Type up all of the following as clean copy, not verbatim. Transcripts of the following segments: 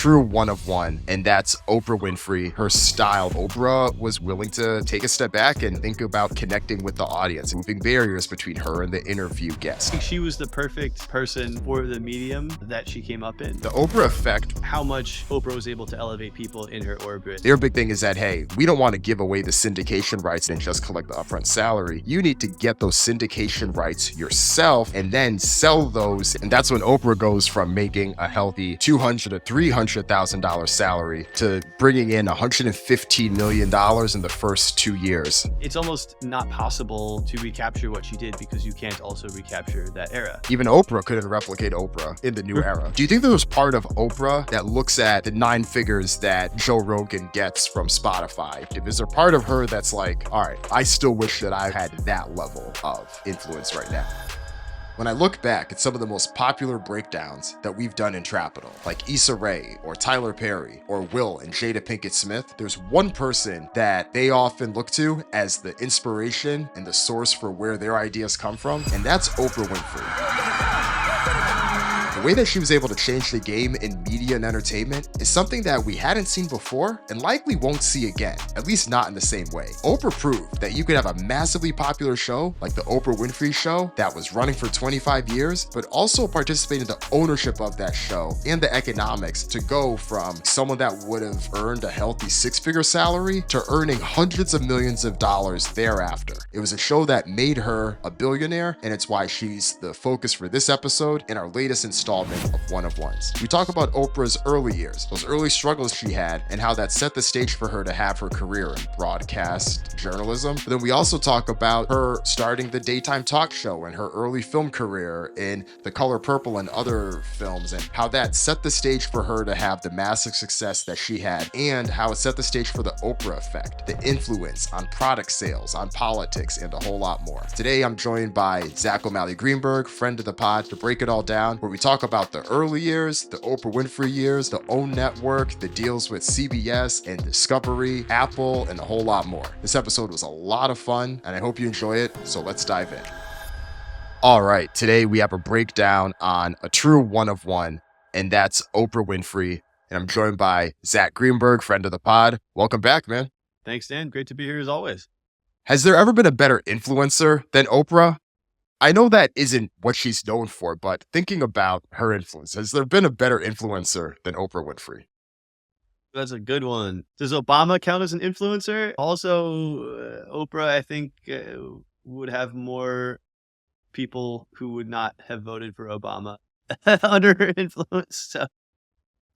true one of one, and that's Oprah Winfrey. Her style. Oprah was willing to take a step back and think about connecting with the audience, moving barriers between her and the interview guest. She was the perfect person for the medium that she came up in. The Oprah Effect. How much Oprah was able to elevate people in her orbit. Their big thing is that, hey, we don't want to give away the syndication rights and just collect the upfront salary. You need to get those syndication rights yourself and then sell those. And that's when Oprah goes from making a healthy $200,000 to $300,000 salary to bringing in $115 million in the first 2 years. It's almost not possible to recapture what she did because you can't also recapture that era. Even Oprah couldn't replicate Oprah in the new era. Do you think there was part of Oprah that looks at the 9 figures that Joe Rogan gets from Spotify? Is there part of her that's like, all right, I still wish that I had that level of influence right now? When I look back at some of the most popular breakdowns that we've done in Trapital, like Issa Rae or Tyler Perry or Will and Jada Pinkett Smith, there's one person that they often look to as the inspiration and the source for where their ideas come from, and that's Oprah Winfrey. The way that she was able to change the game in media and entertainment is something that we hadn't seen before and likely won't see again, at least not in the same way. Oprah proved that you could have a massively popular show like the Oprah Winfrey Show that was running for 25 years, but also participate in the ownership of that show and the economics to go from someone that would have earned a healthy 6-figure salary to earning hundreds of millions of dollars thereafter. It was a show that made her a billionaire, and it's why she's the focus for this episode and our latest installment of One of Ones. We talk about Oprah's early years, those early struggles she had, and how that set the stage for her to have her career in broadcast journalism. But then we also talk about her starting the daytime talk show and her early film career in The Color Purple and other films, and how that set the stage for her to have the massive success that she had, and how it set the stage for the Oprah Effect, the influence on product sales, on politics, and a whole lot more. Today, I'm joined by Zack O'Malley Greenburg, friend of the pod, to break it all down, where we talk about the early years, the Oprah Winfrey years, the OWN network, the deals with CBS and Discovery, Apple, and a whole lot more. This episode was a lot of fun, and I hope you enjoy it, so let's dive in. All right, today we have a breakdown on a true one of one, and that's Oprah Winfrey, and I'm joined by Zack Greenburg, friend of the pod. Welcome back, man. Thanks, Dan. Great to be here as always. Has there ever been a better influencer than Oprah? I know that isn't what she's known for, but thinking about her influence, has there been a better influencer than Oprah Winfrey? That's a good one. Does Obama count as an influencer? Also, Oprah, I think, would have more people who would not have voted for Obama under her influence. So,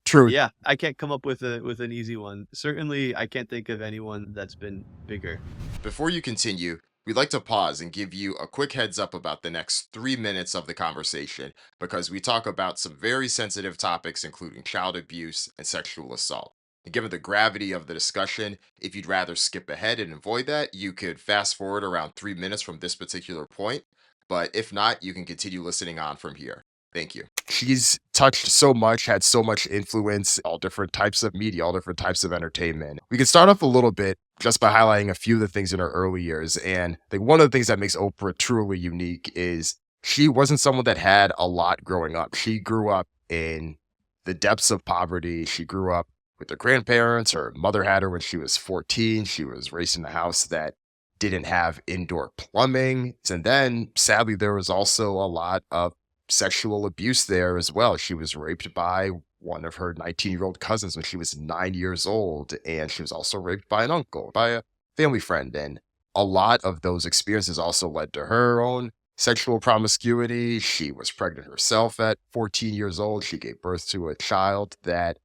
True. yeah, I can't come up with an easy one. Certainly, I can't think of anyone that's been bigger. Before you continue, we'd like to pause and give you a quick heads up about the next 3 minutes of the conversation, because we talk about some very sensitive topics, including child abuse and sexual assault. And given the gravity of the discussion, if you'd rather skip ahead and avoid that, you could fast forward around 3 minutes from this particular point. But if not, you can continue listening on from here. Thank you. She's touched so much, had so much influence, all different types of media, all different types of entertainment. We can start off a little bit just by highlighting a few of the things in her early years. And I think one of the things that makes Oprah truly unique is she wasn't someone that had a lot growing up. She grew up in the depths of poverty. She grew up with her grandparents. Her mother had her when she was 14. She was raised in a house that didn't have indoor plumbing. And then, sadly, there was also a lot of sexual abuse there as well. She was raped by one of her 19-year-old cousins when she was 9 years old, and she was also raped by an uncle, by a family friend. And a lot of those experiences also led to her own sexual promiscuity. She was pregnant herself at 14 years old. She gave birth to a child that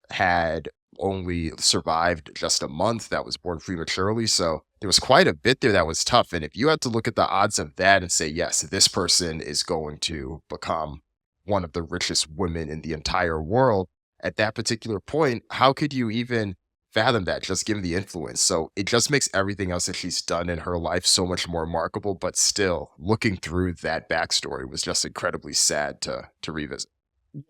had only survived just a month, that was born prematurely. So there was quite a bit there that was tough. And if you had to look at the odds of that and say, yes, this person is going to become one of the richest women in the entire world at that particular point, how could you even fathom that, just given the influence? So it just makes everything else that she's done in her life so much more remarkable. But still, looking through that backstory was just incredibly sad to revisit.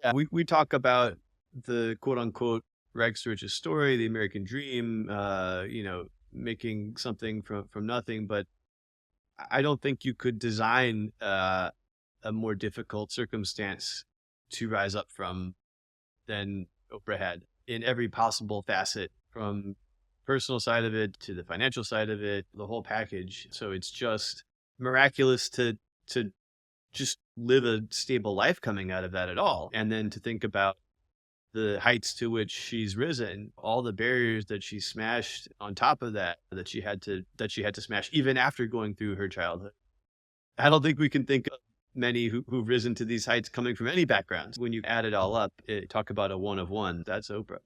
Yeah, we talk about the quote unquote rags to riches story, the American dream, making something from nothing. But I don't think you could design a more difficult circumstance to rise up from than Oprah had in every possible facet, from personal side of it to the financial side of it, the whole package. So it's just miraculous to just live a stable life coming out of that at all. And then to think about the heights to which she's risen, all the barriers that she smashed on top of that, that she had to smash even after going through her childhood. I don't think we can think of many who've risen to these heights coming from any backgrounds. When you add it all up, talk about a one of one. That's Oprah.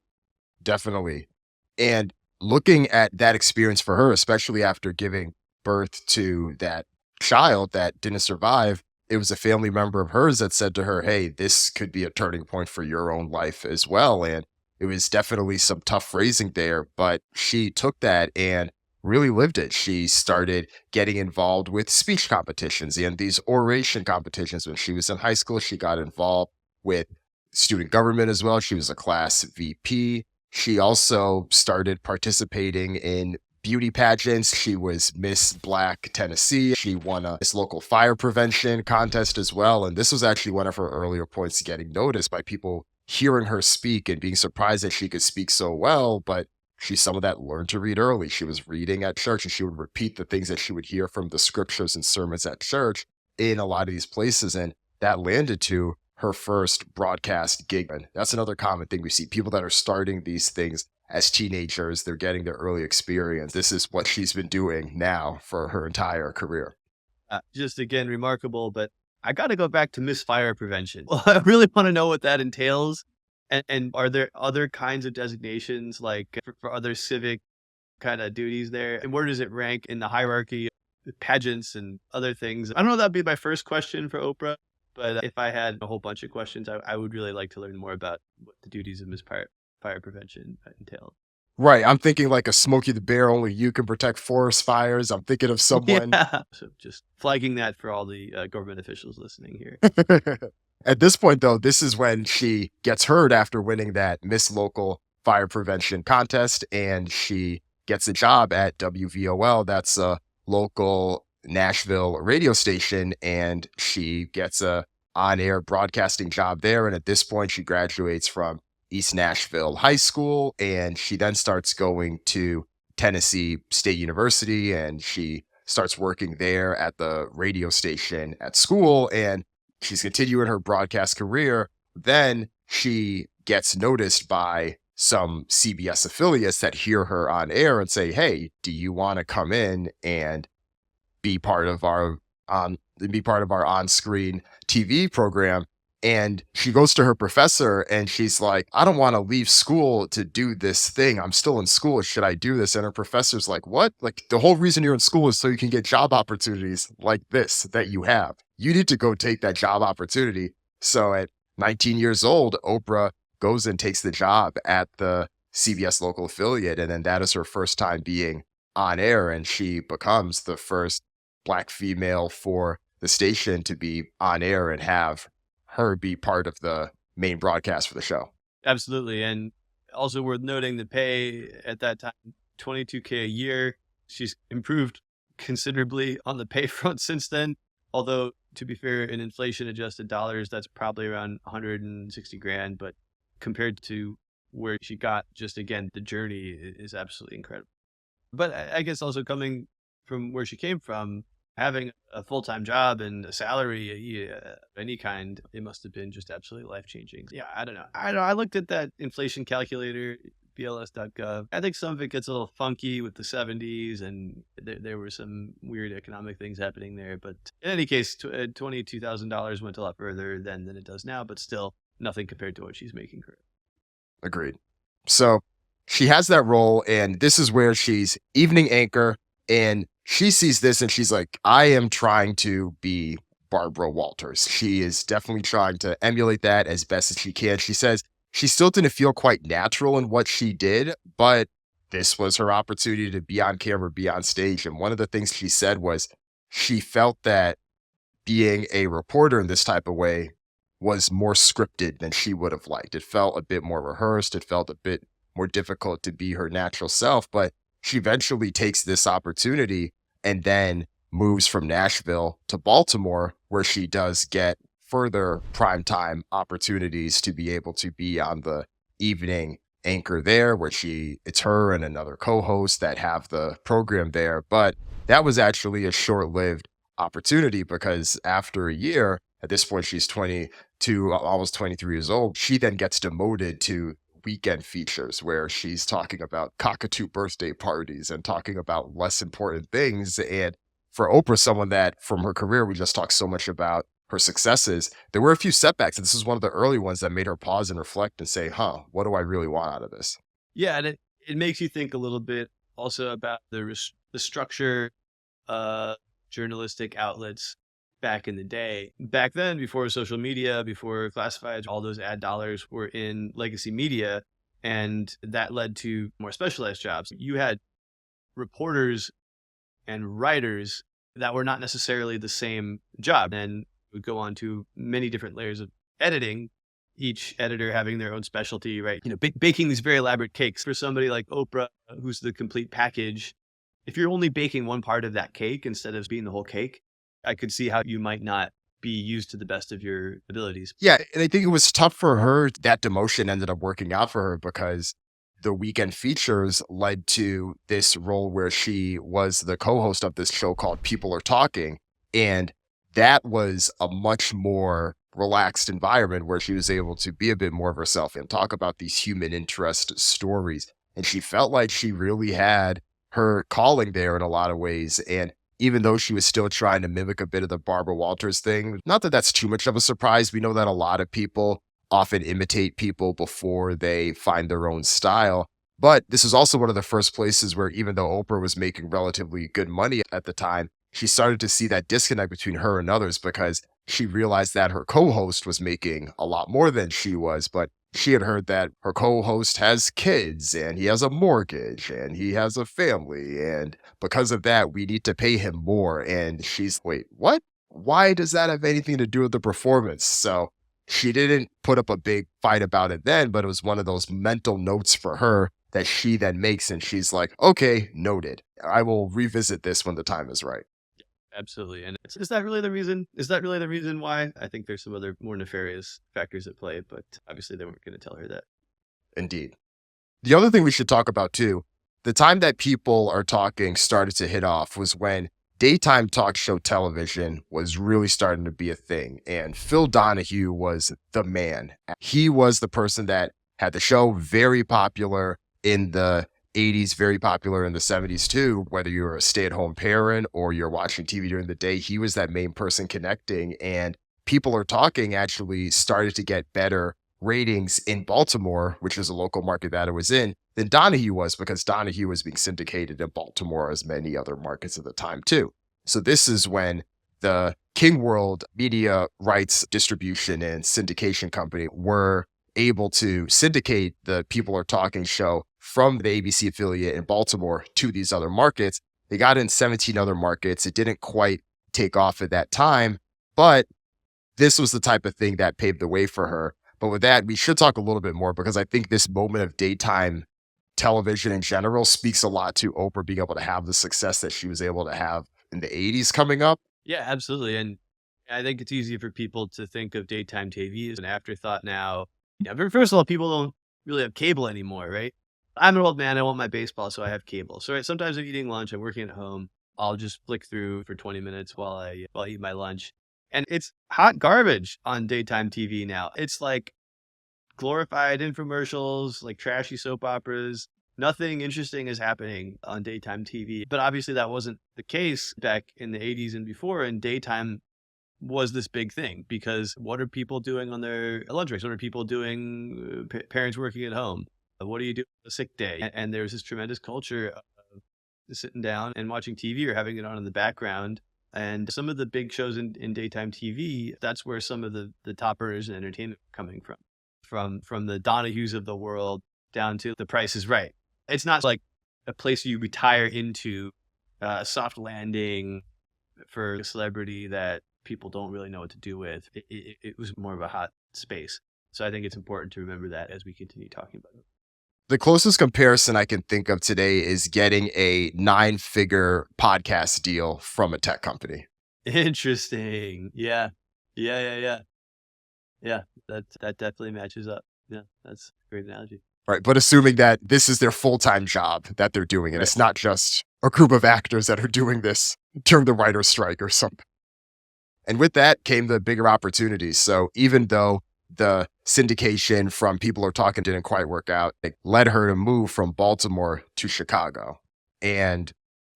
Definitely. And looking at that experience for her, especially after giving birth to that child that didn't survive, it was a family member of hers that said to her, hey, this could be a turning point for your own life as well. And it was definitely some tough phrasing there, but she took that and really lived it. She started getting involved with speech competitions and these oration competitions. When she was in high school, she got involved with student government as well. She was a class VP. She also started participating in beauty pageants. She was Miss Black Tennessee. She won a Miss Local Fire Prevention contest as well. And this was actually one of her earlier points to getting noticed by people hearing her speak and being surprised that she could speak so well. But she, some of that learned to read early. She was reading at church and she would repeat the things that she would hear from the scriptures and sermons at church in a lot of these places. And that landed to her first broadcast gig. And that's another common thing we see. People that are starting these things as teenagers, they're getting their early experience. This is what she's been doing now for her entire career. Just again, remarkable. But I got to go back to misfire prevention. Well, I really want to know what that entails. And are there other kinds of designations, like for other civic kind of duties there? And where does it rank in the hierarchy of pageants and other things? I don't know, that'd be my first question for Oprah. But if I had a whole bunch of questions, I would really like to learn more about what the duties of misfire prevention entail. Right. I'm thinking like a Smokey the Bear, only you can protect forest fires. I'm thinking of someone. Yeah. So just flagging that for all the government officials listening here. At this point, though, this is when she gets heard after winning that Miss Local Fire Prevention contest, and she gets a job at WVOL. That's a local Nashville radio station, and she gets a on-air broadcasting job there. And at this point, she graduates from East Nashville High School, and she then starts going to Tennessee State University, and she starts working there at the radio station at school, and she's continuing her broadcast career. Then she gets noticed by some CBS affiliates that hear her on air and say, hey, do you want to come in and be part of our on-screen TV program? And she goes to her professor and she's like, I don't want to leave school to do this thing. I'm still in school. Should I do this? And her professor's like, what? Like, the whole reason you're in school is so you can get job opportunities like this that you have. You need to go take that job opportunity. So at 19 years old, Oprah goes and takes the job at the CBS local affiliate. And then that is her first time being on air. And she becomes the first Black female for the station to be on air and have her be part of the main broadcast for the show. Absolutely. And also worth noting, the pay at that time, $22K a year. She's improved considerably on the pay front since then. Although, to be fair, in inflation adjusted dollars, that's probably around 160 grand. But compared to where she got, just again, the journey is absolutely incredible. But I guess also coming from where she came from, having a full-time job and a salary of any kind, it must have been just absolutely life-changing. Yeah, I don't know. I looked at that inflation calculator, BLS.gov. I think some of it gets a little funky with the 70s, and there were some weird economic things happening there. But in any case, $22,000 went a lot further then than it does now, but still nothing compared to what she's making currently. Agreed. So she has that role, and this is where she's evening anchor, and she sees this and she's like, I am trying to be Barbara Walters. She is definitely trying to emulate that as best as she can. She says she still didn't feel quite natural in what she did, but this was her opportunity to be on camera, be on stage. And one of the things she said was she felt that being a reporter in this type of way was more scripted than she would have liked. It felt a bit more rehearsed. It felt a bit more difficult to be her natural self, but she eventually takes this opportunity and then moves from Nashville to Baltimore, where she does get further primetime opportunities to be able to be on the evening anchor there where it's her and another co-host that have the program there. But that was actually a short-lived opportunity because after a year, at this point, she's 22, almost 23 years old. She then gets demoted to weekend features where she's talking about cockatoo birthday parties and talking about less important things. And for Oprah, someone that from her career, we just talked so much about her successes, there were a few setbacks. And this is one of the early ones that made her pause and reflect and say, what do I really want out of this? Yeah, and it makes you think a little bit also about the structure journalistic outlets back in the day. Back then, before social media, before classifieds, all those ad dollars were in legacy media, and that led to more specialized jobs. You had reporters and writers that were not necessarily the same job, and would go on to many different layers of editing, each editor having their own specialty, right? Baking these very elaborate cakes for somebody like Oprah, who's the complete package. If you're only baking one part of that cake instead of being the whole cake, I could see how you might not be used to the best of your abilities. Yeah, and I think it was tough for her. That demotion ended up working out for her because the weekend features led to this role where she was the co-host of this show called People Are Talking. And that was a much more relaxed environment where she was able to be a bit more of herself and talk about these human interest stories. And she felt like she really had her calling there in a lot of ways. And even though she was still trying to mimic a bit of the Barbara Walters thing, not that that's too much of a surprise. We know that a lot of people often imitate people before they find their own style. But this is also one of the first places where even though Oprah was making relatively good money at the time, she started to see that disconnect between her and others because she realized that her co-host was making a lot more than she was, but she had heard that her co-host has kids and he has a mortgage and he has a family. And because of that, we need to pay him more. And she's, wait, what? Why does that have anything to do with the performance? So she didn't put up a big fight about it then, but it was one of those mental notes for her that she then makes. And she's like, okay, noted. I will revisit this when the time is right. Absolutely. And is that really the reason? Is that really the reason why? I think there's some other more nefarious factors at play, but obviously they weren't going to tell her that. Indeed. The other thing we should talk about too, the time that People Are Talking started to hit off was when daytime talk show television was really starting to be a thing. And Phil Donahue was the man. He was the person that had the show very popular in the 80s, very popular in the 70s too. Whether you're a stay-at-home parent or you're watching TV during the day, he was that main person connecting. And People Are Talking actually started to get better ratings in Baltimore, which is a local market that it was in, than Donahue was, because Donahue was being syndicated in Baltimore as many other markets at the time too. So this is when the King World Media Rights Distribution and Syndication Company were able to syndicate the People Are Talking show from the ABC affiliate in Baltimore to these other markets. They got in 17 other markets. It didn't quite take off at that time, but this was the type of thing that paved the way for her. But with that, we should talk a little bit more because I think this moment of daytime television in general speaks a lot to Oprah being able to have the success that she was able to have in the 80s coming up. Yeah, absolutely. And I think it's easy for people to think of daytime TV as an afterthought now. Yeah, but first of all, people don't really have cable anymore, right? I'm an old man. I want my baseball, so I have cable. So right, sometimes I'm eating lunch. I'm working at home. I'll just flick through for 20 minutes while I eat my lunch. And it's hot garbage on daytime TV now. It's like glorified infomercials, like trashy soap operas. Nothing interesting is happening on daytime TV. But obviously that wasn't the case back in the 80s and before. And daytime was this big thing because what are people doing on their lunch breaks? What are people doing? Parents working at home. What do you do on a sick day? And there's this tremendous culture of sitting down and watching TV or having it on in the background. And some of the big shows in daytime TV, that's where some of the top earners in entertainment are coming from the Donahues of the world down to The Price is Right. It's not like a place you retire into, a soft landing for a celebrity that people don't really know what to do with. It was more of a hot space. So I think it's important to remember that as we continue talking about it. The closest comparison I can think of today is getting a 9-figure podcast deal from a tech company. Interesting. Yeah. Yeah. That definitely matches up. Yeah, that's a great analogy. Right. But assuming that this is their full-time job that they're doing, and Right. it's not just a group of actors that are doing this during the writer's strike or something. And with that came the bigger opportunities. So even though the syndication from People Are Talking didn't quite work out, it led her to move from Baltimore to Chicago. And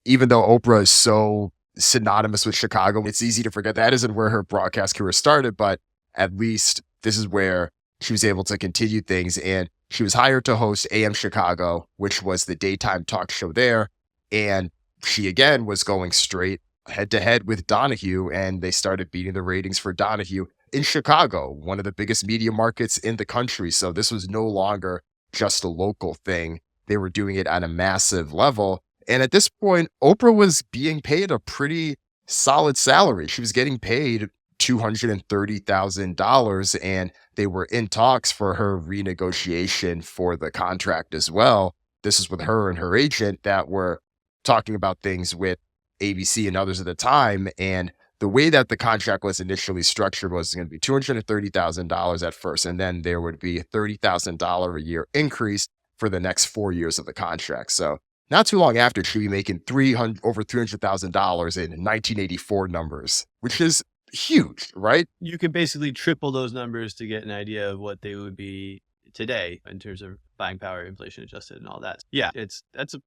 even though Oprah is so synonymous with Chicago, it's easy to forget that isn't where her broadcast career started, but at least this is where she was able to continue things. And she was hired to host AM Chicago, which was the daytime talk show there. And she again was going straight head to head with Donahue, and they started beating the ratings for Donahue in Chicago, one of the biggest media markets in the country. So this was no longer just a local thing. They were doing it on a massive level. And at this point, Oprah was being paid a pretty solid salary. She was getting paid $230,000, and they were in talks for her renegotiation for the contract as well. This is with her and her agent that were talking about things with ABC and others at the time. And the way that the contract was initially structured was going to be $230,000 at first, and then there would be a $30,000 a year increase for the next 4 years of the contract. So not too long after, she'd be making over $300,000 in 1984 numbers, which is huge, right? You can basically triple those numbers to get an idea of what they would be today in terms of buying power, inflation adjusted, and all that. Yeah, that's a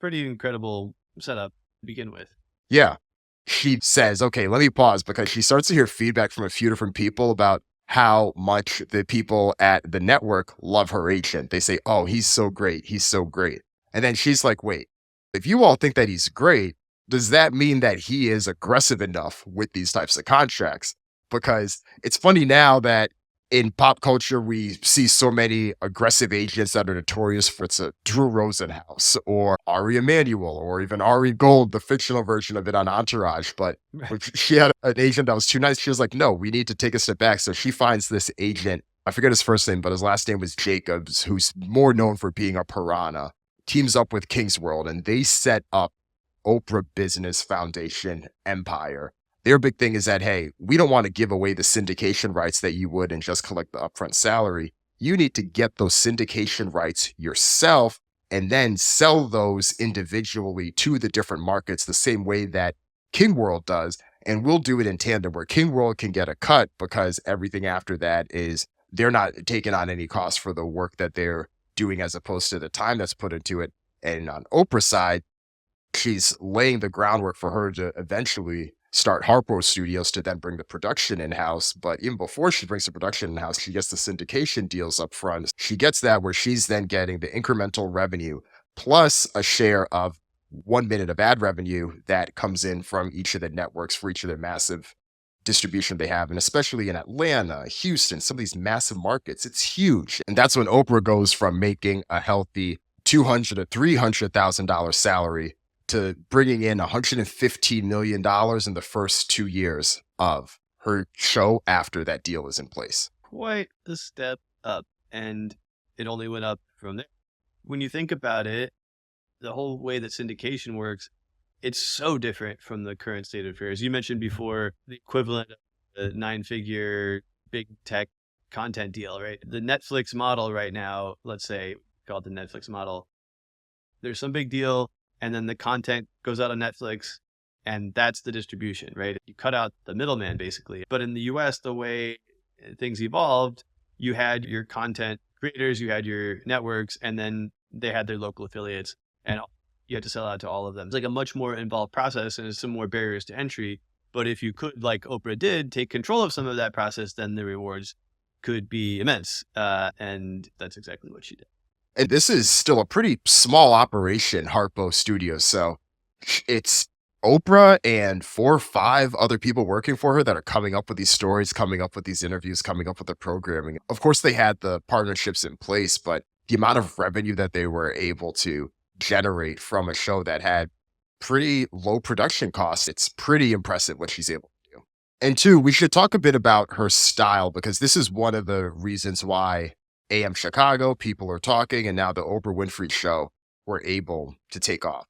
pretty incredible setup to begin with. Yeah. She says, okay, let me pause, because she starts to hear feedback from a few different people about how much the people at the network love her agent. They say, oh, he's so great. He's so great. And then she's like, wait, if you all think that he's great, does that mean that he is aggressive enough with these types of contracts? Because it's funny now that in pop culture, we see so many aggressive agents that are notorious for it's a Drew Rosenhaus or Ari Emanuel or even Ari Gold, the fictional version of it on Entourage. But if she had an agent that was too nice, she was like, no, we need to take a step back. So she finds this agent, I forget his first name, but his last name was Jacobs, who's more known for being a piranha, teams up with Kingsworld, and they set up Oprah Business Foundation Empire. Their big thing is that, hey, we don't want to give away the syndication rights that you would and just collect the upfront salary. You need to get those syndication rights yourself and then sell those individually to the different markets the same way that Kingworld does. And we'll do it in tandem where Kingworld can get a cut because everything after that is they're not taking on any cost for the work that they're doing as opposed to the time that's put into it. And on Oprah's side, she's laying the groundwork for her to eventually start Harpo Studios to then bring the production in-house. But even before she brings the production in-house, she gets the syndication deals up front. She gets that where she's then getting the incremental revenue plus a share of 1 minute of ad revenue that comes in from each of the networks for each of their massive distribution they have. And especially in Atlanta, Houston, some of these massive markets, it's huge. And that's when Oprah goes from making a healthy $200,000 to $300,000 salary to bringing in $115 million in the first 2 years of her show after that deal is in place. Quite a step up, and it only went up from there. When you think about it, the whole way that syndication works, it's so different from the current state of affairs. You mentioned before the equivalent of a 9-figure big tech content deal, right? The Netflix model right now, let's say, call it the Netflix model. There's some big deal, and then the content goes out on Netflix, and that's the distribution, right? You cut out the middleman, basically. But in the US, the way things evolved, you had your content creators, you had your networks, and then they had their local affiliates, and you had to sell out to all of them. It's like a much more involved process, and there's some more barriers to entry. But if you could, like Oprah did, take control of some of that process, then the rewards could be immense. And that's exactly what she did. And this is still a pretty small operation, Harpo Studios. So it's Oprah and 4 or 5 other people working for her that are coming up with these stories, coming up with these interviews, coming up with the programming. Of course, they had the partnerships in place, but the amount of revenue that they were able to generate from a show that had pretty low production costs, it's pretty impressive what she's able to do. And 2, we should talk a bit about her style, because this is one of the reasons why AM Chicago, People Are Talking, and now the Oprah Winfrey Show were able to take off.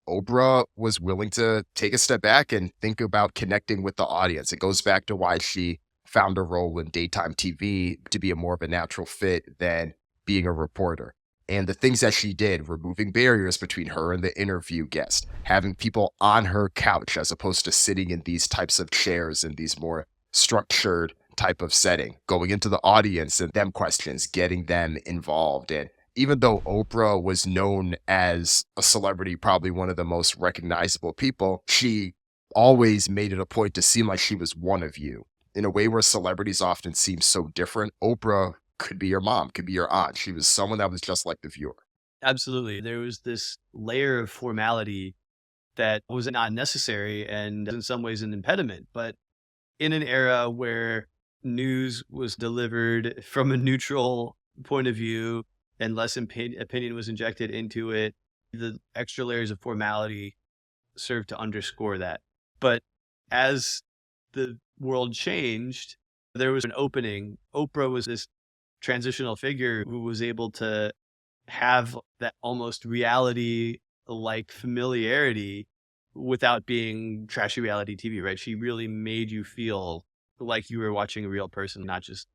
Oprah was willing to take a step back and think about connecting with the audience. It goes back to why she found a role in daytime TV to be a more of a natural fit than being a reporter. And the things that she did, removing barriers between her and the interview guest, having people on her couch as opposed to sitting in these types of chairs in these more structured type of setting, going into the audience and them questions, getting them involved. And even though Oprah was known as a celebrity, probably one of the most recognizable people, she always made it a point to seem like she was one of you. In a way where celebrities often seem so different, Oprah could be your mom, could be your aunt. She was someone that was just like the viewer. Absolutely. There was this layer of formality that was not necessary and in some ways an impediment. But in an era where news was delivered from a neutral point of view and less opinion was injected into it, the extra layers of formality served to underscore that. But as the world changed, there was an opening. Oprah was this transitional figure who was able to have that almost reality like familiarity without being trashy reality TV, right? She really made you feel like you were watching a real person, not just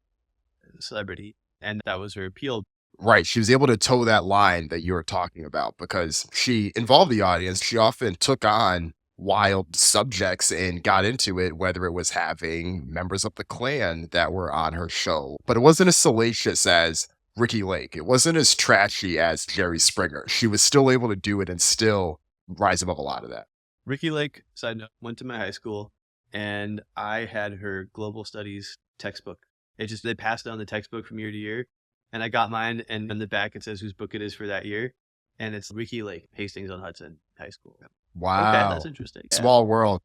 a celebrity. And that was her appeal. Right. She was able to toe that line that you were talking about because she involved the audience. She often took on wild subjects and got into it, whether it was having members of the Klan that were on her show. But it wasn't as salacious as Ricky Lake. It wasn't as trashy as Jerry Springer. She was still able to do it and still rise above a lot of that. Ricky Lake, side note, went to my high school and I had her global studies textbook. They passed down the textbook from year to year. And I got mine, and on the back it says whose book it is for that year. And it's Ricky Lake, Hastings-on-Hudson High School. Wow. Okay, that's interesting. Yeah. Small world.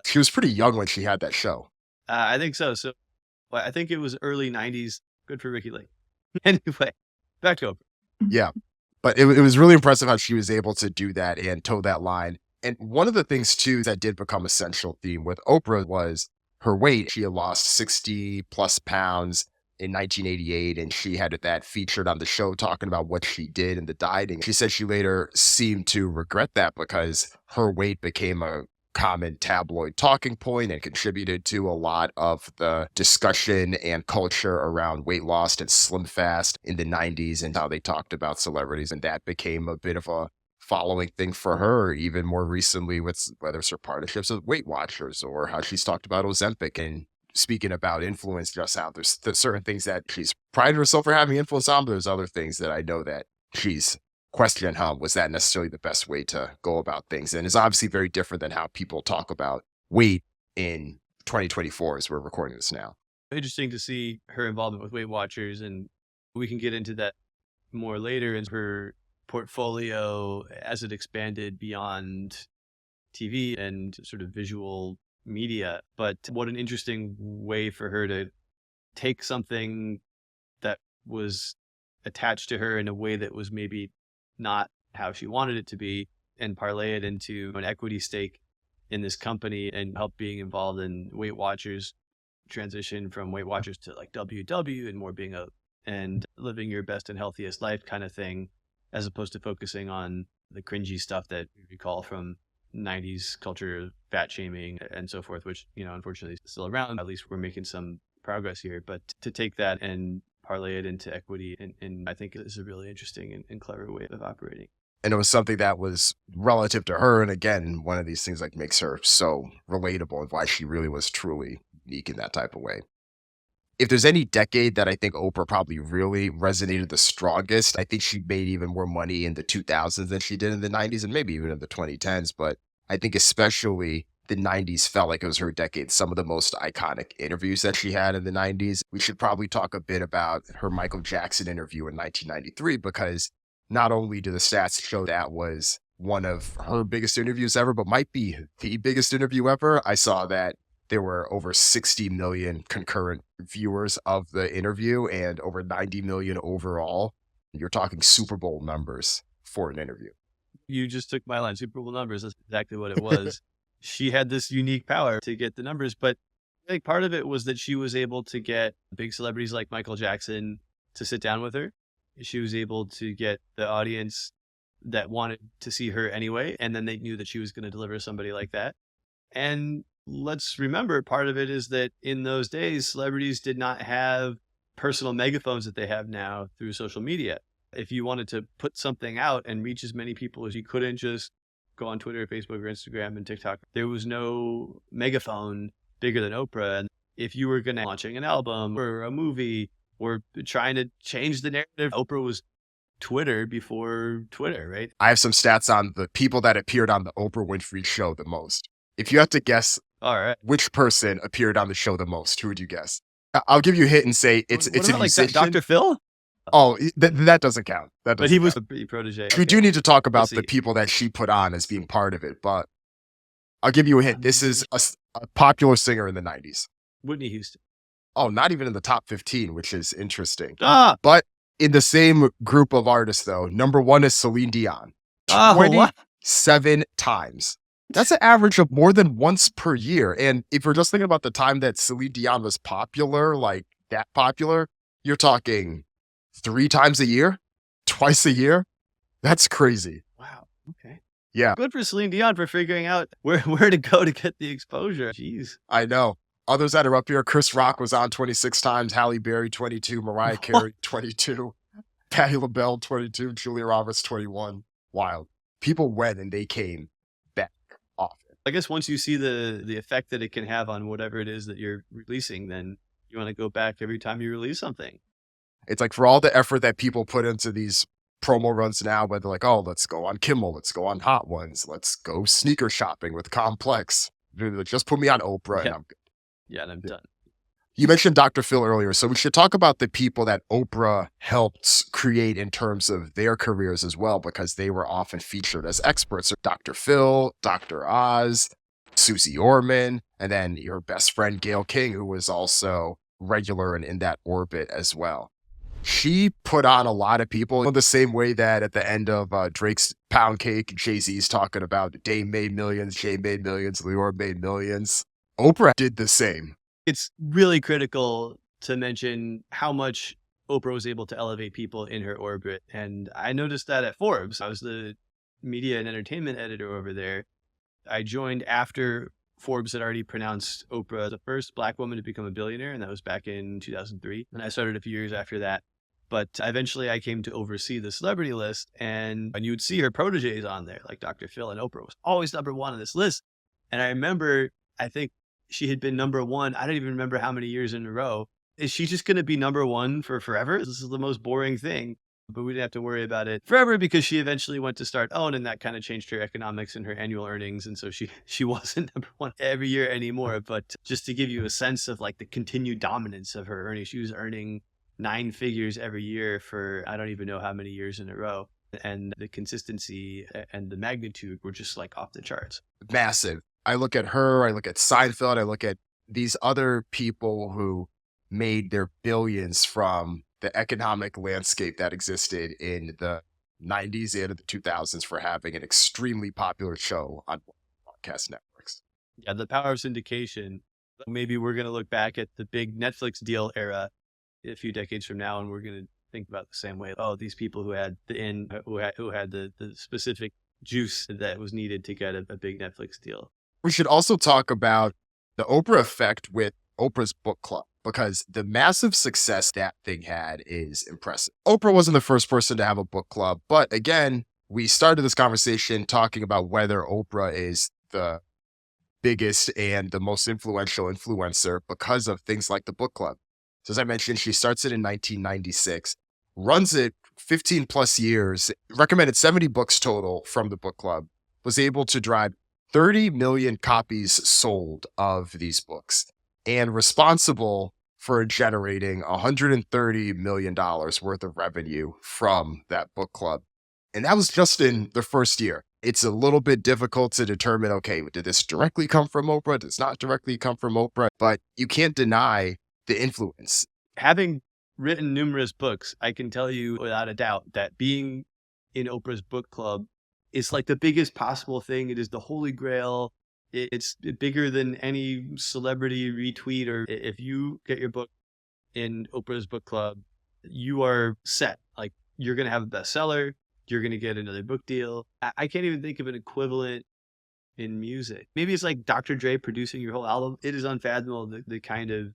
She was pretty young when she had that show. I think so. So I think it was early 90s. Good for Ricky Lake. Anyway, back to Oprah. Yeah. But it was really impressive how she was able to do that and toe that line. And one of the things, too, that did become a central theme with Oprah was her weight. She had lost 60 plus pounds in 1988, and she had that featured on the show talking about what she did and the dieting. She said she later seemed to regret that because her weight became a common tabloid talking point and contributed to a lot of the discussion and culture around weight loss and slim fast in the 90s and how they talked about celebrities. And that became a bit of a following thing for her, even more recently with whether it's her partnerships with Weight Watchers or how she's talked about Ozempic. And speaking about influence, just how there's certain things that she's prided herself for having influence on, but there's other things that I know that she's questioned how was that necessarily the best way to go about things. And it's obviously very different than how people talk about weight in 2024 as we're recording this now. Interesting to see her involvement with Weight Watchers, and we can get into that more later in her portfolio as it expanded beyond TV and sort of visual media. But what an interesting way for her to take something that was attached to her in a way that was maybe not how she wanted it to be and parlay it into an equity stake in this company and help being involved in Weight Watchers transition from Weight Watchers to like WW and more being and living your best and healthiest life kind of thing, as opposed to focusing on the cringy stuff that we recall from 90s culture, fat shaming and so forth, which, unfortunately is still around. At least we're making some progress here, but to take that and parlay it into equity, and I think it's a really interesting and clever way of operating. And it was something that was relative to her. And again, one of these things like makes her so relatable and why she really was truly unique in that type of way. If there's any decade that I think Oprah probably really resonated the strongest, I think she made even more money in the 2000s than she did in the 90s and maybe even in the 2010s. But I think especially the 90s felt like it was her decade. Some of the most iconic interviews that she had in the 90s. We should probably talk a bit about her Michael Jackson interview in 1993, because not only do the stats show that was one of her biggest interviews ever, but might be the biggest interview ever. I saw that there were over 60 million concurrent viewers of the interview and over 90 million overall. You're talking Super Bowl numbers for an interview. You just took my line, Super Bowl numbers. That's exactly what it was. She had this unique power to get the numbers, but I think part of it was that she was able to get big celebrities like Michael Jackson to sit down with her. She was able to get the audience that wanted to see her anyway, and then they knew that she was going to deliver somebody like that. And let's remember part of it is that in those days, celebrities did not have personal megaphones that they have now through social media. If you wanted to put something out and reach as many people as you couldn't just go on Twitter, Facebook, or Instagram and TikTok, there was no megaphone bigger than Oprah. And if you were going to launching an album or a movie or trying to change the narrative, Oprah was Twitter before Twitter, right? I have some stats on the people that appeared on the Oprah Winfrey show the most. If you had to guess All right. which person appeared on the show the most, who would you guess? I'll give you a hint and say it's What a about, like musician. Dr. Phil? Oh, that doesn't count. That But doesn't he was count. a protege. We do need to talk about see. the people that she put on as being part of it, but I'll give you a hint. This is a popular singer in the 90s. Whitney Houston. Oh, not even in the top 15, which is interesting. Ah, But in the same group of artists, though, number one is Celine Dion. oh, what? 27 times. That's an average of more than once per year. And if we're just thinking about the time that Celine Dion was popular, like that popular, you're talking 3 times a year, twice a year. That's crazy. Wow. Okay. Yeah, Good for Celine Dion for figuring out where to go to get the exposure. Jeez. I know. Others that are up here, Chris Rock was on 26 times, Halle Berry 22, Mariah Carey 22, Patti LaBelle 22, Julia Roberts 21. Wild. People went and they came back often. I guess once you see the effect that it can have on whatever it is that you're releasing, then you want to go back every time you release something. It's like for all the effort that people put into these promo runs now, where they're like, oh, let's go on Kimmel, let's go on Hot Ones, let's go sneaker shopping with Complex. Just put me on Oprah and Yeah. I'm good. Yeah, and I'm done. You mentioned Dr. Phil earlier, so we should talk about the people that Oprah helped create in terms of their careers as well, because they were often featured as experts. So Dr. Phil, Dr. Oz, Susie Orman, and then your best friend Gayle King, who was also regular and in that orbit as well. She put on a lot of people in the same way that at the end of Drake's Pound Cake, Jay-Z's talking about Dame made millions, Jay made millions, Leor made millions. Oprah did the same. It's really critical to mention how much Oprah was able to elevate people in her orbit. And I noticed that at Forbes. I was the media and entertainment editor over there. I joined after Forbes had already pronounced Oprah the first Black woman to become a billionaire, and that was back in 2003. And I started a few years after that. But eventually I came to oversee the celebrity list, and you would see her proteges on there, like Dr. Phil, and Oprah was always number one on this list. And I remember, I think she had been number one. I don't even remember how many years in a row. Is she just going to be number one for forever? This is the most boring thing. But we didn't have to worry about it forever because she eventually went to start OWN, and that kind of changed her economics and her annual earnings. And so she wasn't number one every year anymore. But just to give you a sense of like the continued dominance of her earnings, she was earning 9 figures every year for I don't even know how many years in a row. And the consistency and the magnitude were just like off the charts. Massive. I look at her, I look at Seinfeld, I look at these other people who made their billions from the economic landscape that existed in the 90s and the 2000s for having an extremely popular show on broadcast networks. Yeah, the power of syndication. Maybe we're going to look back at the big Netflix deal era a few decades from now, and we're going to think about the same way. Oh, these people who had the specific juice that was needed to get a big Netflix deal. We should also talk about the Oprah Effect with Oprah's book club, because the massive success that thing had is impressive. Oprah wasn't the first person to have a book club, but again, we started this conversation talking about whether Oprah is the biggest and the most influential influencer because of things like the book club. So as I mentioned, she starts it in 1996, runs it 15 plus years, recommended 70 books total from the book club, was able to drive 30 million copies sold of these books, and responsible for generating $130 million worth of revenue from that book club. And that was just in the first year. It's a little bit difficult to determine, okay, did this directly come from Oprah? Does not directly come from Oprah? But you can't deny the influence. Having written numerous books, I can tell you without a doubt that being in Oprah's book club is like the biggest possible thing. It is the holy grail. It's bigger than any celebrity retweet, or if you get your book in Oprah's book club, you are set. Like you're going to have a bestseller. You're going to get another book deal. I can't even think of an equivalent in music. Maybe it's like Dr. Dre producing your whole album. It is unfathomable the kind of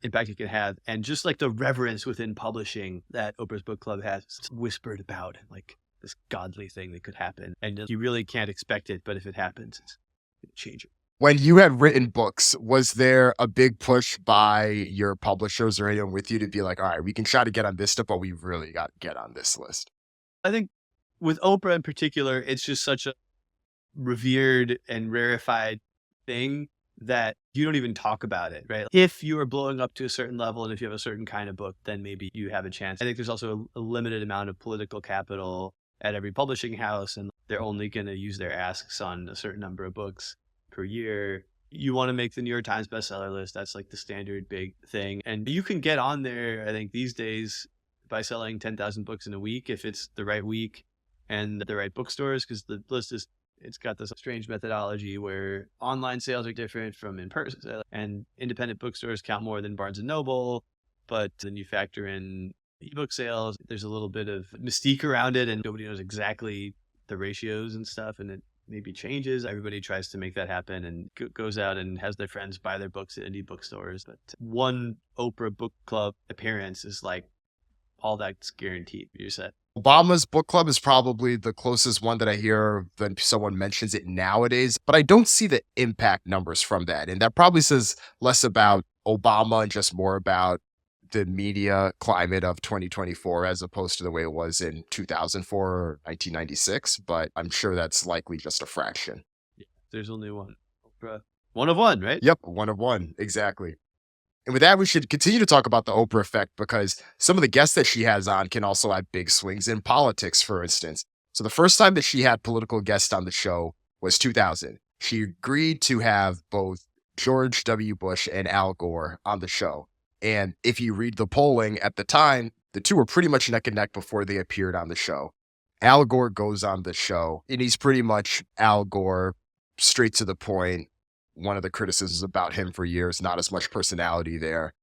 impact it can have, and just like the reverence within publishing that Oprah's book club has whispered about, like this godly thing that could happen, and you really can't expect it, but if it happens, it's gonna change it. When you had written books, was there a big push by your publishers or anyone with you to be like, all right, we can try to get on this stuff, but we really got to get on this list? I think with Oprah in particular, it's just such a revered and rarefied thing that you don't even talk about it, right? If you are blowing up to a certain level and if you have a certain kind of book, then maybe you have a chance. I think there's also a limited amount of political capital at every publishing house, and they're only going to use their asks on a certain number of books per year. You want to make the New York Times bestseller list. That's like the standard big thing. And you can get on there, I think, these days by selling 10,000 books in a week if it's the right week and the right bookstores, because the list is, it's got this strange methodology where online sales are different from in-person sales, and independent bookstores count more than Barnes & Noble, but then you factor in ebook sales. There's a little bit of mystique around it, and nobody knows exactly the ratios and stuff, and it maybe changes. Everybody tries to make that happen and goes out and has their friends buy their books at indie bookstores. But one Oprah book club appearance is like all that's guaranteed. You're set. Obama's book club is probably the closest one that I hear when someone mentions it nowadays, but I don't see the impact numbers from that. And that probably says less about Obama and just more about the media climate of 2024 as opposed to the way it was in 2004 or 1996. But I'm sure that's likely just a fraction. Yeah, there's only one Oprah. One of one, right? Yep, one of one. Exactly. And with that, we should continue to talk about the Oprah effect because some of the guests that she has on can also have big swings in politics, for instance. So the first time that she had political guests on the show was 2000. She agreed to have both George W. Bush and Al Gore on the show. And if you read the polling at the time, the two were pretty much neck and neck before they appeared on the show. Al Gore goes on the show, and he's pretty much Al Gore, straight to the point. One of the criticisms about him for years, not as much personality there.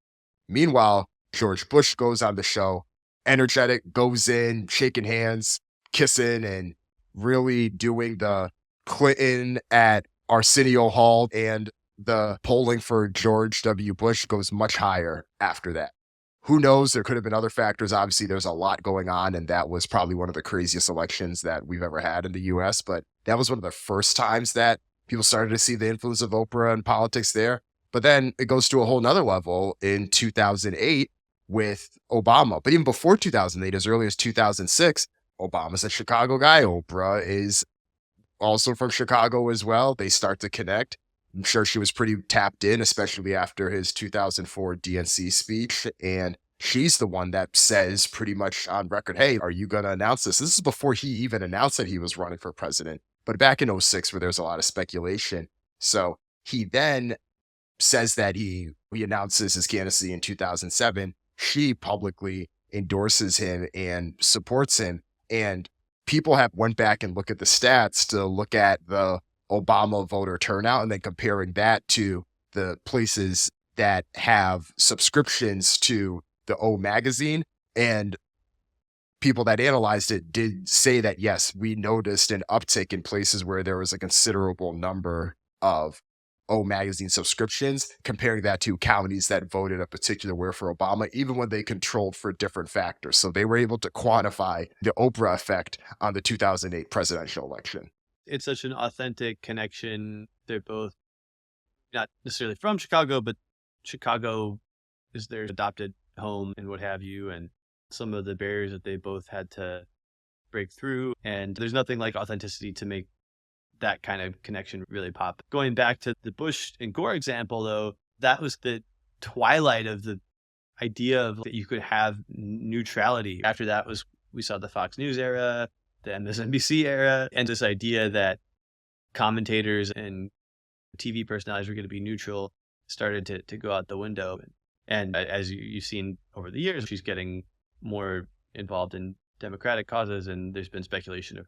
Meanwhile, George Bush goes on the show, energetic, goes in, shaking hands, kissing, and really doing the Clinton at Arsenio Hall. And the polling for George W. Bush goes much higher after that. Who knows? There could have been other factors. Obviously, there's a lot going on, and that was probably one of the craziest elections that we've ever had in the U.S. But that was one of the first times that people started to see the influence of Oprah in politics there. But then it goes to a whole nother level in 2008 with Obama. But even before 2008, as early as 2006, Obama's a Chicago guy. Oprah is also from Chicago as well. They start to connect. I'm sure she was pretty tapped in, especially after his 2004 DNC speech. And she's the one that says pretty much on record, hey, are you going to announce this? This is before he even announced that he was running for president. But back in 06, where there's a lot of speculation. So he then says that he announces his candidacy in 2007. She publicly endorses him and supports him. And people have went back and look at the stats to look at the Obama voter turnout and then comparing that to the places that have subscriptions to the O magazine. And people that analyzed it did say that, yes, we noticed an uptick in places where there was a considerable number of O magazine subscriptions, comparing that to counties that voted a particular way for Obama, even when they controlled for different factors. So they were able to quantify the Oprah effect on the 2008 presidential election. It's such an authentic connection. They're both not necessarily from Chicago, but Chicago is their adopted home and what have you. And some of the barriers that they both had to break through. And there's nothing like authenticity to make that kind of connection really pop. Going back to the Bush and Gore example, though, that was the twilight of the idea of that you could have neutrality. After that was, we saw the Fox News era, the MSNBC era, and this idea that commentators and TV personalities were going to be neutral started to go out the window. And as you've seen over the years, she's getting more involved in Democratic causes, and there's been speculation of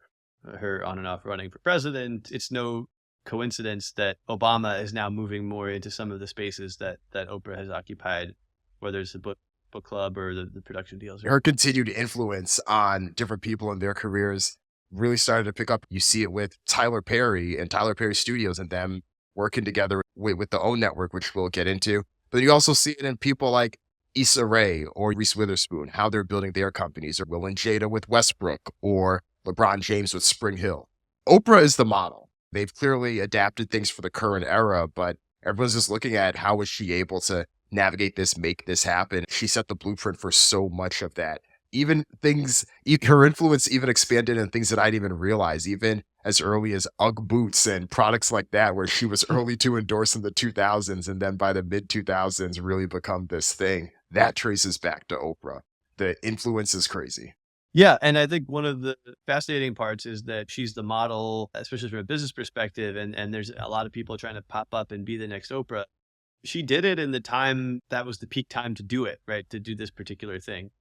her on and off running for president. It's no coincidence that Obama is now moving more into some of the spaces that Oprah has occupied, whether it's the book club or the production deals. Her continued influence on different people in their careers really started to pick up. You see it with Tyler Perry and Tyler Perry Studios and them working together with the OWN network, which we'll get into. But you also see it in people like Issa Rae or Reese Witherspoon, how they're building their companies, or Will and Jada with Westbrook, or LeBron James with Spring Hill. Oprah is the model. They've clearly adapted things for the current era, but everyone's just looking at how was she able to navigate this, make this happen. She set the blueprint for so much of that. Even things, her influence even expanded in things that I didn't even realize, even as early as UGG boots and products like that, where she was early to endorse in the 2000s. And then by the mid 2000s, really become this thing that traces back to Oprah. The influence is crazy. Yeah. And I think one of the fascinating parts is that she's the model, especially from a business perspective. And there's a lot of people trying to pop up and be the next Oprah. She did it in the time that was the peak time to do it, right? To do this particular thing.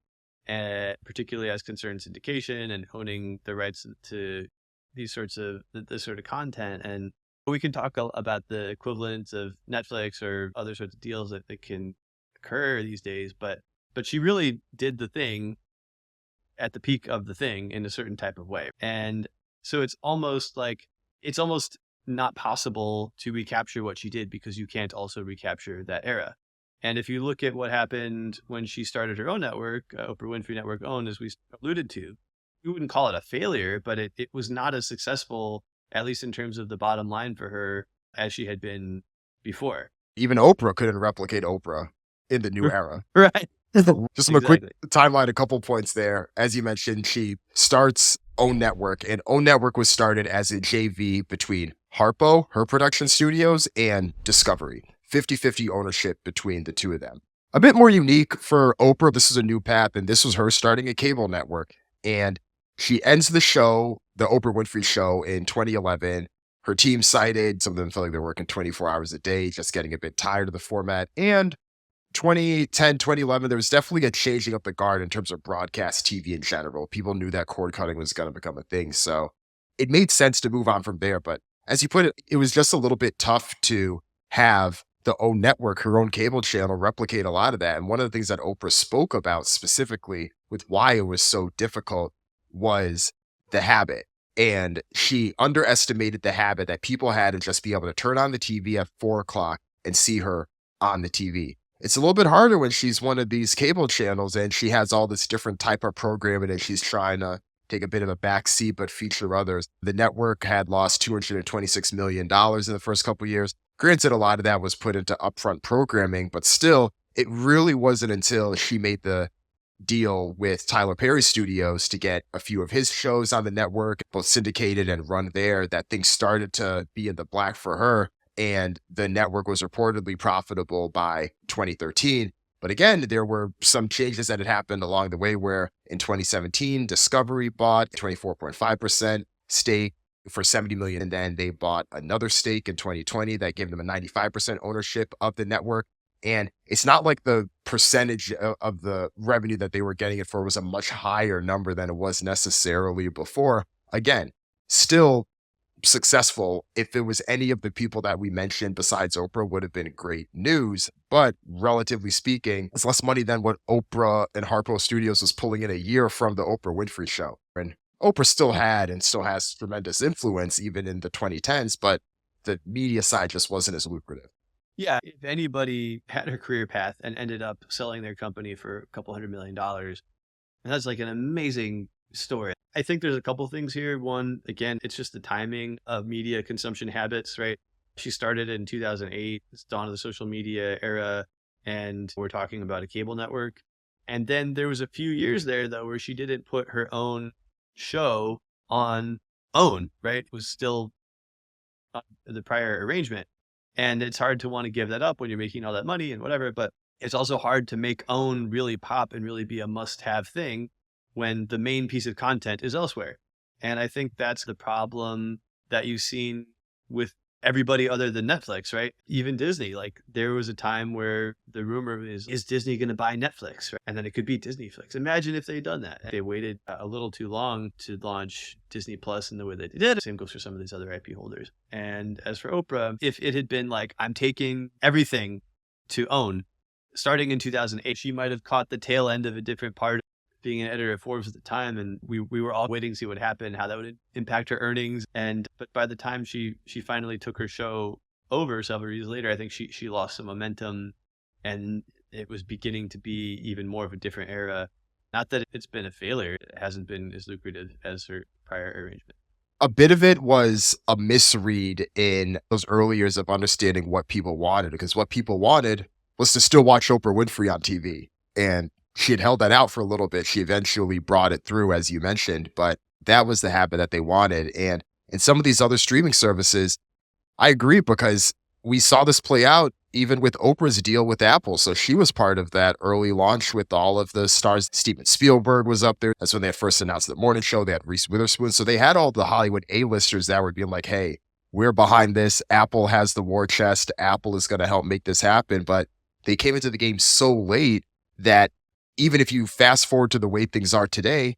Particularly as concerns syndication and owning the rights to these sorts of this sort of content. And we can talk about the equivalents of Netflix or other sorts of deals that can occur these days. But she really did the thing at the peak of the thing in a certain type of way. And so it's almost not possible to recapture what she did, because you can't also recapture that era. And if you look at what happened when she started her own network, Oprah Winfrey Network OWN, as we alluded to, you wouldn't call it a failure, but it was not as successful, at least in terms of the bottom line for her, as she had been before. Even Oprah couldn't replicate Oprah in the new era. Right. Just a quick timeline, a couple points there. As you mentioned, she starts OWN Network, and OWN Network was started as a JV between Harpo, her production studios, and Discovery. 50-50 ownership between the two of them. A bit more unique for Oprah, this is a new path, and this was her starting a cable network. And she ends the show, the Oprah Winfrey Show, in 2011. Her team cited, some of them felt like they're working 24 hours a day, just getting a bit tired of the format. And 2010, 2011, there was definitely a changing of the guard in terms of broadcast TV in general. People knew that cord cutting was going to become a thing. So it made sense to move on from there. But as you put it, it was just a little bit tough to have the OWN network, her own cable channel, replicate a lot of that. And one of the things that Oprah spoke about specifically with why it was so difficult was the habit. And she underestimated the habit that people had to just be able to turn on the TV at 4:00 and see her on the TV. It's a little bit harder when she's one of these cable channels and she has all this different type of programming and she's trying to take a bit of a backseat but feature others. The network had lost $226 million in the first couple of years. Granted, a lot of that was put into upfront programming, but still, it really wasn't until she made the deal with Tyler Perry Studios to get a few of his shows on the network, both syndicated and run there, that things started to be in the black for her. And the network was reportedly profitable by 2013. But again, there were some changes that had happened along the way where in 2017, Discovery bought 24.5% stake for $70 million. And then they bought another stake in 2020 that gave them a 95% ownership of the network. And it's not like the percentage of the revenue that they were getting it for was a much higher number than it was necessarily before. Again, still successful. If it was any of the people that we mentioned besides Oprah, would have been great news. But relatively speaking, it's less money than what Oprah and Harpo Studios was pulling in a year from the Oprah Winfrey Show. And Oprah still had and still has tremendous influence even in the 2010s, but the media side just wasn't as lucrative. Yeah, if anybody had a career path and ended up selling their company for a couple $100 million, and that's like an amazing story. I think there's a couple things here. One, again, it's just the timing of media consumption habits, right? She started in 2008, it's dawn of the social media era, and we're talking about a cable network. And then there was a few years there, though, where she didn't put her own show on OWN, right? It was still the prior arrangement. And it's hard to want to give that up when you're making all that money and whatever, but it's also hard to make OWN really pop and really be a must-have thing when the main piece of content is elsewhere. And I think that's the problem that you've seen with everybody other than Netflix, right? Even Disney, like there was a time where the rumor is Disney going to buy Netflix? Right? And then it could be Disneyflix. Imagine if they'd done that. They waited a little too long to launch Disney Plus in the way that they did. Same goes for some of these other IP holders. And as for Oprah, if it had been like, I'm taking everything to OWN, starting in 2008, she might have caught the tail end of a different part being an editor at Forbes at the time, and we were all waiting to see what happened, how that would impact her earnings. But by the time she finally took her show over several years later, I think she lost some momentum, and it was beginning to be even more of a different era. Not that it's been a failure. It hasn't been as lucrative as her prior arrangement. A bit of it was a misread in those early years of understanding what people wanted, because what people wanted was to still watch Oprah Winfrey on TV. And she had held that out for a little bit. She eventually brought it through, as you mentioned, but that was the habit that they wanted. And in some of these other streaming services, I agree, because we saw this play out even with Oprah's deal with Apple. So she was part of that early launch with all of the stars. Steven Spielberg was up there. That's when they had first announced the morning show. They had Reese Witherspoon. So they had all the Hollywood A-listers that were being like, hey, we're behind this. Apple has the war chest. Apple is going to help make this happen. But they came into the game so late that even if you fast forward to the way things are today,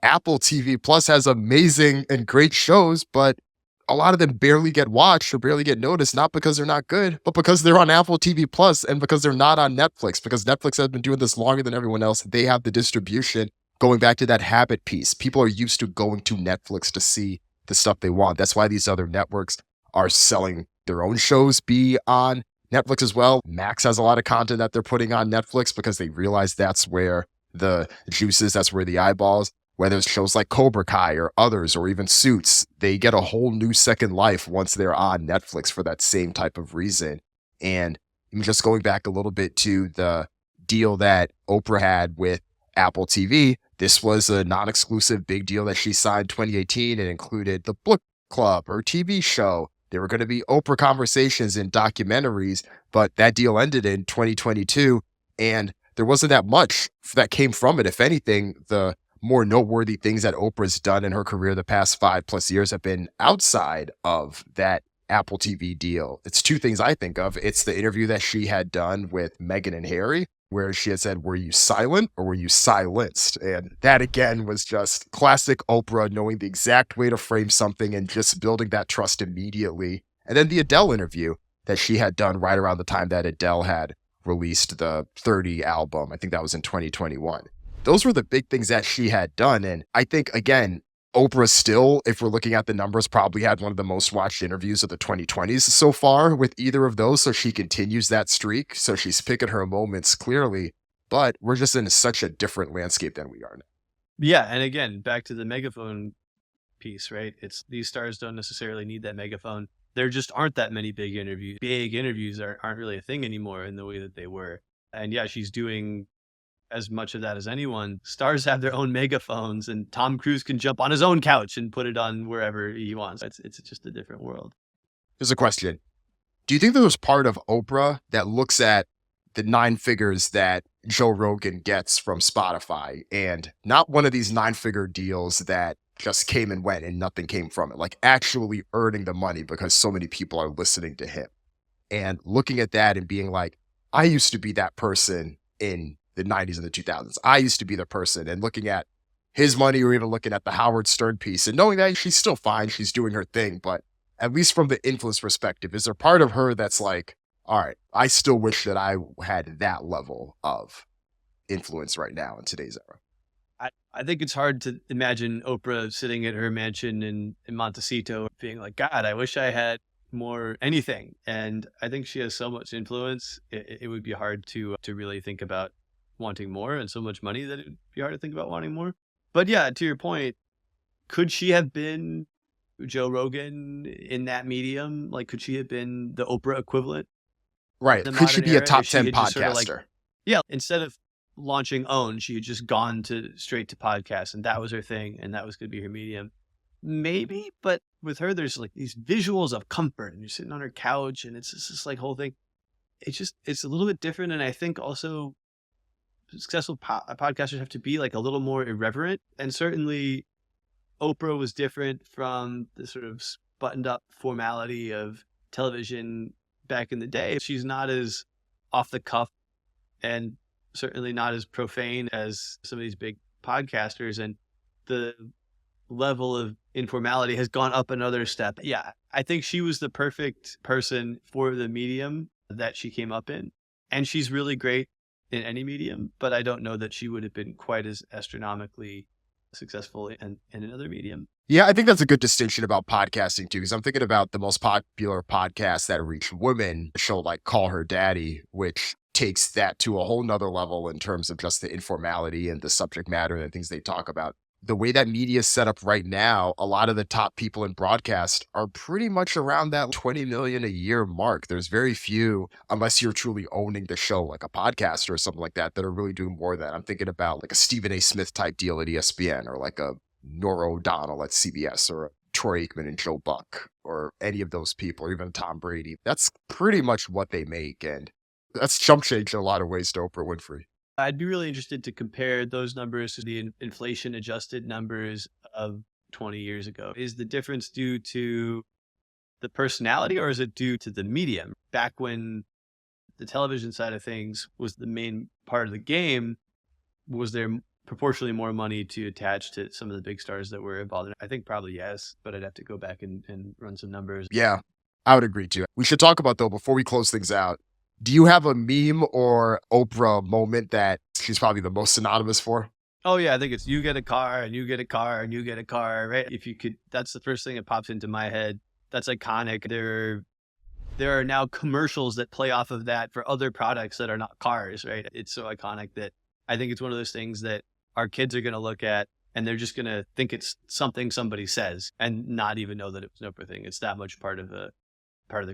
Apple TV Plus has amazing and great shows, but a lot of them barely get watched or barely get noticed, not because they're not good, but because they're on Apple TV Plus and because they're not on Netflix, because Netflix has been doing this longer than everyone else. They have the distribution. Going back to that habit piece, people are used to going to Netflix to see the stuff they want. That's why these other networks are selling their own shows be on Netflix as well. Max has a lot of content that they're putting on Netflix because they realize that's where the juice is, that's where the eyeballs. Whether it's shows like Cobra Kai or others, or even Suits, they get a whole new second life once they're on Netflix for that same type of reason. And just going back a little bit to the deal that Oprah had with Apple TV, this was a non-exclusive big deal that she signed 2018. It included the Book Club, her TV show. There were going to be Oprah conversations and documentaries, but that deal ended in 2022, and there wasn't that much that came from it. If anything, the more noteworthy things that Oprah's done in her career the past 5+ years have been outside of that Apple TV deal. It's two things I think of. It's the interview that she had done with Meghan and Harry, where she had said, were you silent or were you silenced? And that again was just classic Oprah, knowing the exact way to frame something and just building that trust immediately. And then the Adele interview that she had done right around the time that Adele had released the 30 album. I think that was in 2021. Those were the big things that she had done. And I think, again, Oprah still, if we're looking at the numbers, probably had one of the most watched interviews of the 2020s so far with either of those. So she continues that streak. So she's picking her moments clearly, but we're just in such a different landscape than we are now. Yeah. And again, back to the megaphone piece, right? It's these stars don't necessarily need that megaphone. There just aren't that many big interviews. Big interviews aren't really a thing anymore in the way that they were. And yeah, she's doing as much of that as anyone. Stars have their own megaphones, and Tom Cruise can jump on his own couch and put it on wherever he wants. It's just a different world. Here's a question. Do you think there was part of Oprah that looks at the 9 figures that Joe Rogan gets from Spotify, and not one of these 9-figure deals that just came and went and nothing came from it, like actually earning the money because so many people are listening to him, and looking at that and being like, I used to be that person in the 90s and the 2000s. I used to be the person, and looking at his money, or even looking at the Howard Stern piece and knowing that she's still fine, she's doing her thing, but at least from the influence perspective, is there part of her that's like, all right, I still wish that I had that level of influence right now in today's era? I think it's hard to imagine Oprah sitting at her mansion in Montecito being like, God, I wish I had more anything. And I think she has so much influence, it would be hard to really think about wanting more, and so much money that it would be hard to think about wanting more. But yeah, to your point, could she have been Joe Rogan in that medium? Like, could she have been the Oprah equivalent? Right. Could she be a top 10 podcaster? Yeah. Instead of launching OWN, she had just gone straight to podcasts, and that was her thing, and that was going to be her medium. Maybe, but with her, there's like these visuals of comfort, and you're sitting on her couch, and it's just this like whole thing. It's a little bit different, and I think also successful podcasters have to be like a little more irreverent, and certainly Oprah was different from the sort of buttoned up formality of television back in the day. She's not as off the cuff, and certainly not as profane as some of these big podcasters, and the level of informality has gone up another step. Yeah, I think she was the perfect person for the medium that she came up in, and she's really great in any medium, but I don't know that she would have been quite as astronomically successful in another medium. Yeah, I think that's a good distinction about podcasting too, because I'm thinking about the most popular podcasts that reach women, a show like Call Her Daddy, which takes that to a whole nother level in terms of just the informality and the subject matter and the things they talk about. The way that media is set up right now, a lot of the top people in broadcast are pretty much around that 20 million a year mark. There's very few, unless you're truly owning the show, like a podcaster or something like that are really doing more than that. I'm thinking about like a Stephen A. Smith type deal at ESPN, or like a Norah O'Donnell at CBS, or Troy Aikman and Joe Buck, or any of those people, or even Tom Brady. That's pretty much what they make. And that's chump change in a lot of ways to Oprah Winfrey. I'd be really interested to compare those numbers to the inflation adjusted numbers of 20 years ago. Is the difference due to the personality, or is it due to the medium? Back when the television side of things was the main part of the game, was there proportionally more money to attach to some of the big stars that were involved? I think probably yes, but I'd have to go back and run some numbers. Yeah, I would agree too. We should talk about, though, before we close things out, do you have a meme or Oprah moment that she's probably the most synonymous for? Oh yeah, I think it's you get a car and you get a car and you get a car, right? If you could, that's the first thing that pops into my head. That's iconic. There are now commercials that play off of that for other products that are not cars, right? It's so iconic that I think it's one of those things that our kids are going to look at and they're just going to think it's something somebody says and not even know that it was an Oprah thing. It's that much part of the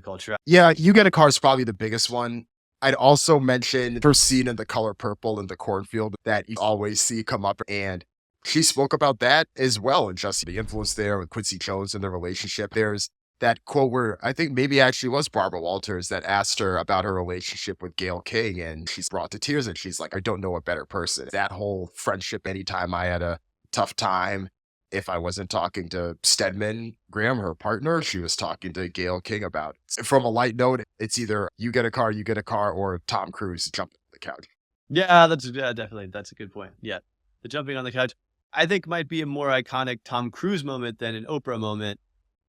culture. Yeah, You Get a Car is probably the biggest one. I'd also mention her scene in The Color Purple in the cornfield that you always see come up. And she spoke about that as well, and just the influence there with Quincy Jones and their relationship. There's that quote where I think maybe actually was Barbara Walters that asked her about her relationship with Gayle King, and she's brought to tears and she's like, I don't know a better person. That whole friendship, anytime I had a tough time, if I wasn't talking to Stedman Graham, her partner, she was talking to Gayle King about. From a light note, it's either you get a car, or Tom Cruise jumping on the couch. Yeah, definitely. That's a good point. Yeah. The jumping on the couch, I think, might be a more iconic Tom Cruise moment than an Oprah moment.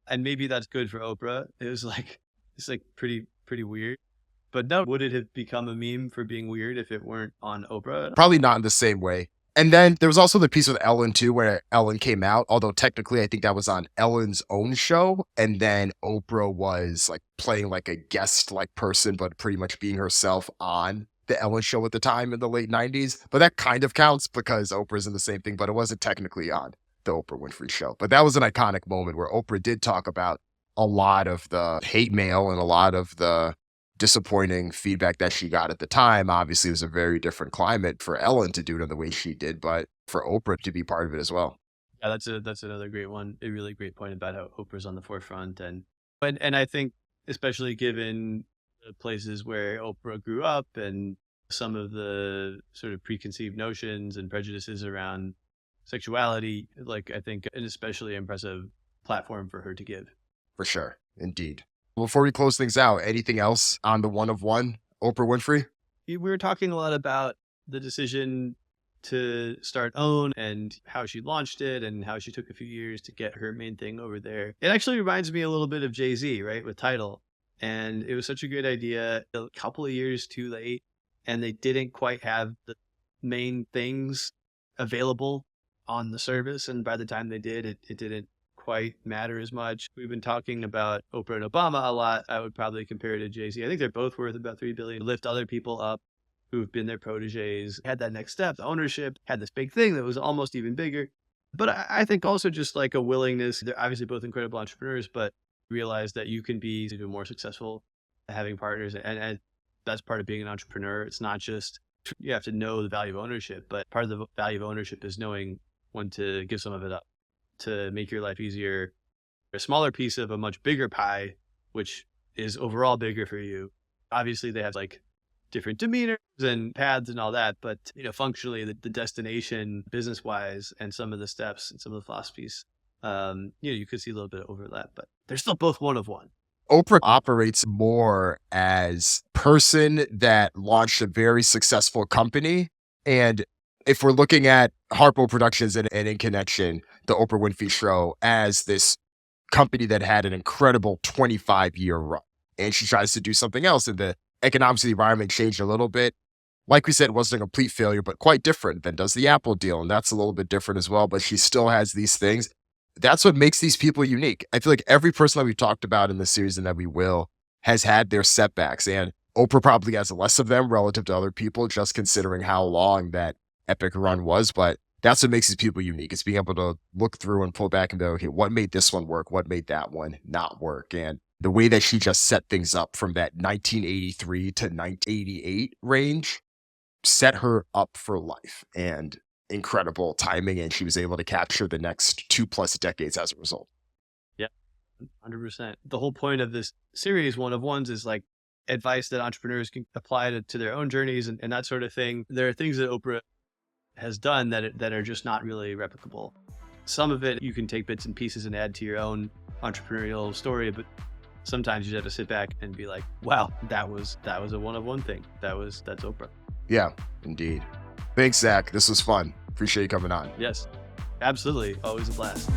And maybe that's good for Oprah. It's like pretty weird. But no, would it have become a meme for being weird if it weren't on Oprah? Probably not in the same way. And then there was also the piece with Ellen too, where Ellen came out, although technically I think that was on Ellen's own show. And then Oprah was like playing like a guest like person, but pretty much being herself on the Ellen show at the time in the late 90s. But that kind of counts because Oprah's in the same thing, but it wasn't technically on the Oprah Winfrey Show. But that was an iconic moment where Oprah did talk about a lot of the hate mail and a lot of the disappointing feedback that she got at the time. Obviously, it was a very different climate for Ellen to do it in the way she did, but for Oprah to be part of it as well. Yeah, that's another great one. A really great point about how Oprah's on the forefront, and I think especially given the places where Oprah grew up and some of the sort of preconceived notions and prejudices around sexuality, like I think an especially impressive platform for her to give. For sure, indeed. Before we close things out, anything else on the one of one, Oprah Winfrey? We were talking a lot about the decision to start OWN and how she launched it and how she took a few years to get her main thing over there. It actually reminds me a little bit of Jay-Z, right, with Tidal. And it was such a good idea, a couple of years too late, and they didn't quite have the main things available on the service. And by the time they did, it didn't quite matter as much. We've been talking about Oprah and Obama a lot. I would probably compare it to Jay-Z. I think they're both worth about $3 billion. Lift other people up who've been their proteges, had that next step, the ownership, had this big thing that was almost even bigger. But I think also just like a willingness, they're obviously both incredible entrepreneurs, but realize that you can be even more successful having partners. And that's part of being an entrepreneur. It's not just, you have to know the value of ownership, but part of the value of ownership is knowing when to give some of it up to make your life easier. A smaller piece of a much bigger pie, which is overall bigger for you. Obviously, they have like different demeanors and paths and all that, but functionally, the destination, business-wise, and some of the steps and some of the philosophies, you could see a little bit of overlap, but they're still both one of one. Oprah operates more as person that launched a very successful company. And if we're looking at Harpo Productions and In Connection, the Oprah Winfrey Show, as this company that had an incredible 25-year run, and she tries to do something else, and the economics of the environment changed a little bit, like we said, wasn't a complete failure, but quite different than does the Apple deal. And that's a little bit different as well, but she still has these things. That's what makes these people unique. I feel like every person that we've talked about in the series and that we will has had their setbacks. And Oprah probably has less of them relative to other people, just considering how long that epic run was. But that's what makes these people unique. It's being able to look through and pull back and go, okay, what made this one work? What made that one not work? And the way that she just set things up from that 1983 to 1988 range set her up for life and incredible timing. And she was able to capture the next 2+ decades as a result. Yeah, 100%. The whole point of this series, One of Ones, is like advice that entrepreneurs can apply to their own journeys and that sort of thing. There are things that Oprah has done that are just not really replicable. Some of it you can take bits and pieces and add to your own entrepreneurial story, but sometimes you just have to sit back and be like, wow, that was a one-of-one thing. That's Oprah. Yeah, indeed. Thanks, Zach. This was fun. Appreciate you coming on. Yes, absolutely. Always a blast.